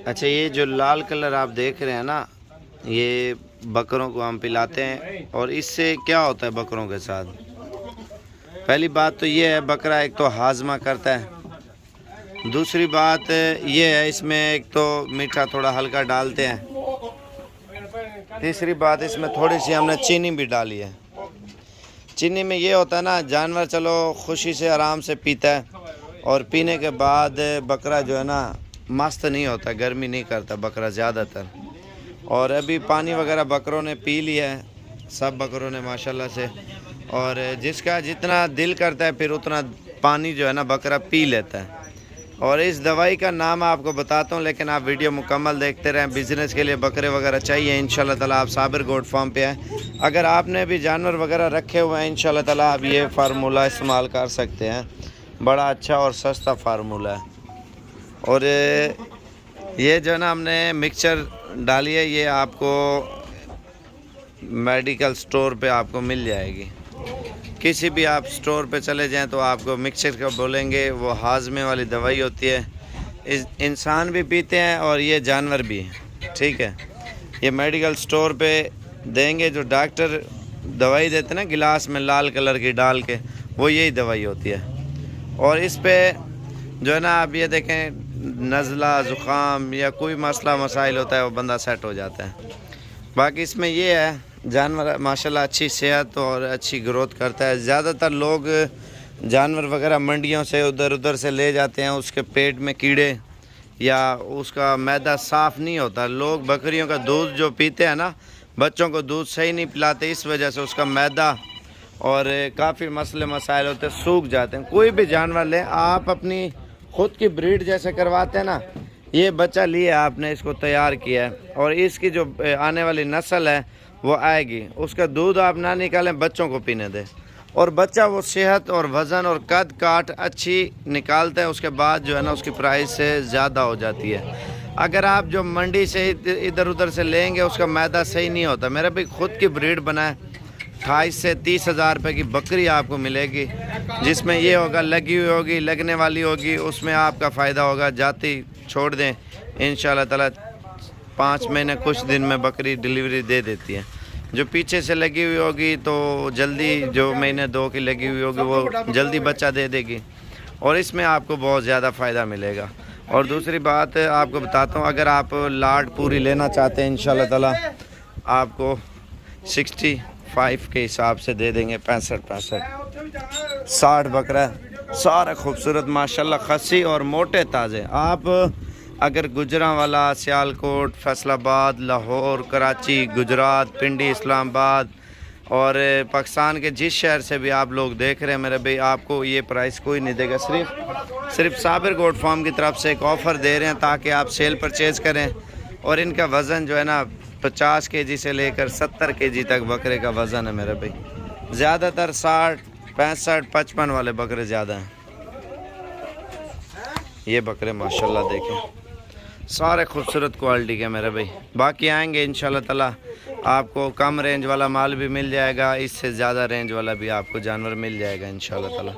अच्छा, ये जो लाल कलर आप देख रहे हैं ना, ये बकरों को हम पिलाते हैं। और इससे क्या होता है बकरों के साथ? पहली बात तो ये है, बकरा एक तो हाजमा करता है। दूसरी बात ये है, इसमें एक तो मीठा थोड़ा हल्का डालते हैं। तीसरी बात, इसमें थोड़ी सी हमने चीनी भी डाली है। चीनी में ये होता है ना, जानवर चलो खुशी से आराम से पीता है, और पीने के बाद बकरा जो है ना मस्त नहीं होता, गर्मी नहीं करता बकरा ज़्यादातर। और अभी पानी वगैरह बकरों ने पी लिया है, सब बकरों ने माशाल्लाह से। और जिसका जितना दिल करता है फिर उतना पानी जो है ना बकरा पी लेता है। और इस दवाई का नाम आपको बताता हूँ, लेकिन आप वीडियो मुकम्मल देखते रहें। बिज़नेस के लिए बकरे वगैरह चाहिए इंशाल्लाह ताला, आप साबिर गोट फार्म पे हैं। अगर आपने भी जानवर वगैरह रखे हुए हैं इंशाल्लाह ताला आप ये फार्मूला इस्तेमाल कर सकते हैं। बड़ा अच्छा और सस्ता फार्मूला है। और ये जो है ना हमने मिक्सचर डाली है, ये आपको मेडिकल स्टोर पे आपको मिल जाएगी। किसी भी आप स्टोर पे चले जाएं तो आपको मिक्सचर का बोलेंगे, वो हाजमे वाली दवाई होती है। इंसान भी पीते हैं और ये जानवर भी, ठीक है। ये मेडिकल स्टोर पे देंगे, जो डॉक्टर दवाई देते हैं ना गिलास में लाल कलर की डाल के, वो यही दवाई होती है। और इस पे जो है ना आप ये देखें, नज़ला ज़ुकाम या कोई मसला मसाइल होता है वो बंदा सेट हो जाता है। बाकी इसमें ये है, जानवर माशाल्लाह अच्छी सेहत और अच्छी ग्रोथ करता है। ज़्यादातर लोग जानवर वगैरह मंडियों से उधर उधर से ले जाते हैं, उसके पेट में कीड़े या उसका मैदा साफ़ नहीं होता। लोग बकरियों का दूध जो पीते हैं ना, बच्चों को दूध सही नहीं पिलाते, इस वजह से उसका मैदा और काफ़ी मसले मसाइल होते हैं, सूख जाते हैं। कोई भी जानवर लें आप, अपनी खुद की ब्रीड जैसे करवाते हैं ना, ये बच्चा लिया आपने, इसको तैयार किया है और इसकी जो आने वाली नस्ल है वो आएगी, उसका दूध आप ना निकालें, बच्चों को पीने दें। और बच्चा वो सेहत और वज़न और कद काट अच्छी निकालता है, उसके बाद जो है ना उसकी प्राइस से ज़्यादा हो जाती है। अगर आप जो मंडी से इधर उधर से लेंगे उसका मैदा सही नहीं होता। मेरा भी खुद की ब्रीड बनाए, 28 से 30 हज़ार रुपये की बकरी आपको मिलेगी, जिसमें ये होगा लगी हुई होगी, लगने वाली होगी, उसमें आपका फ़ायदा होगा। जाती छोड़ दें इंशाल्लाह ताला 5 महीने कुछ दिन में बकरी डिलीवरी दे देती है। जो पीछे से लगी हुई होगी तो जल्दी, जो महीने 2 की लगी हुई होगी वो जल्दी बच्चा दे देगी, और इसमें आपको बहुत ज़्यादा फ़ायदा मिलेगा। और दूसरी बात आपको बताता हूँ, अगर आप लाट पूरी लेना चाहते हैं इंशाल्लाह ताला आपको 65 के हिसाब से दे देंगे। 65 60 बकरा, सारा खूबसूरत माशाल्लाह, खस्सी और मोटे ताज़े। आप अगर गुजरांवाला, सियालकोट, फैसलाबाद, लाहौर, कराची, गुजरात, पिंडी, इस्लामाबाद और पाकिस्तान के जिस शहर से भी आप लोग देख रहे हैं मेरे भाई, आपको ये प्राइस कोई नहीं देगा। सिर्फ साबिर गोट फार्म की तरफ से एक ऑफ़र दे रहे हैं ताकि आप सेल परचेज़ करें। और इनका वज़न जो है ना 50 केजी से लेकर 70 केजी तक बकरे का वज़न है मेरे भाई। ज़्यादातर 60, 65, 55 वाले बकरे ज़्यादा हैं। ये बकरे माशाल्लाह देखें, सारे खूबसूरत क्वालिटी के मेरे भाई। बाकी आएंगे इंशाल्लाह ताला, आपको कम रेंज वाला माल भी मिल जाएगा, इससे ज़्यादा रेंज वाला भी आपको जानवर मिल जाएगा इंशाल्लाह ताला।